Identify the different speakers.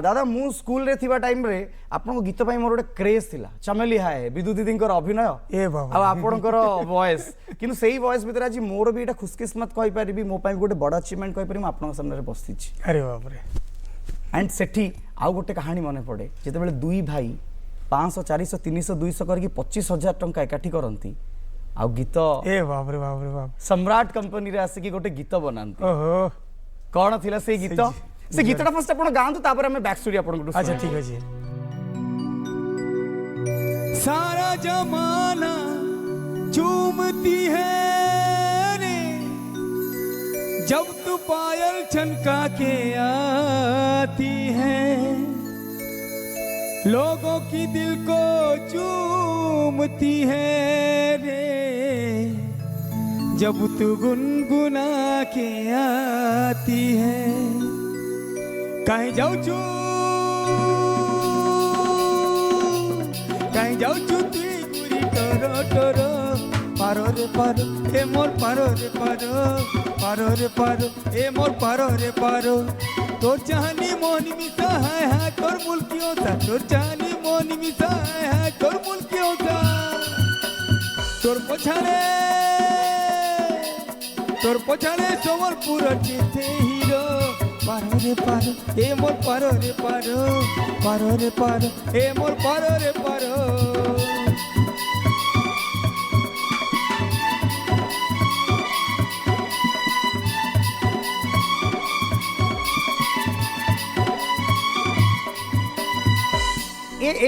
Speaker 1: दादा मु स्कूल रे थिबा टाइम रे आपन गीत पई मोर गोटे क्रेज थिला चमेली हाय विदु दीदी अभिनय
Speaker 2: ए बाबा
Speaker 1: आ आपनकर वॉइस किंतु सेही वॉइस भीतर आज मोर भी एटा खुशकिस्मत कहि परिबी मो पई गोटे बड़ अचीवमेंट कहि परिबी आपन सामने रे बसति छी।
Speaker 2: अरे बाप रे
Speaker 1: एंड सेठी आउ गोटे कहानी मने पड़े जेते बेले दुई भाई 500 400 300 200 करके 25,000 टंका एकाठी करंती आउ गीत
Speaker 2: ए बाप रे बाप रे बाप
Speaker 1: सम्राट कंपनी रे आसी कि गोटे गीत बनांती
Speaker 2: ओहो
Speaker 1: कौन थिला से गीत से गीतटा फर्स्ट आपण गांतु तापर हमें बैक स्टोरी आपण को
Speaker 2: अच्छा ठीक अछि।
Speaker 3: सारा जमाना चूमती है रे जब तू पायल छनका के आती है लोगों की दिल को चूमती है रे जब तू गुनगुना के आती है कहीं जाऊ चू कहीं जाऊ चू तुई गुरी टोरो टोरो पारो रे पारो ए मोर पारो रे पारो पारो रे पारो ए मोर पारो रे पारो तोर चाहनी मोनी मिसा है तोर मुल्कियों सा तोर चाहनी मोनी मिसा है तोर मुल्कियों सा तोर पोछाले सोमरपुर चिथे हीरो पारो रे पारो ए मोर पारो रे पारो पारो रे पारो ए मोर पारो रे पारो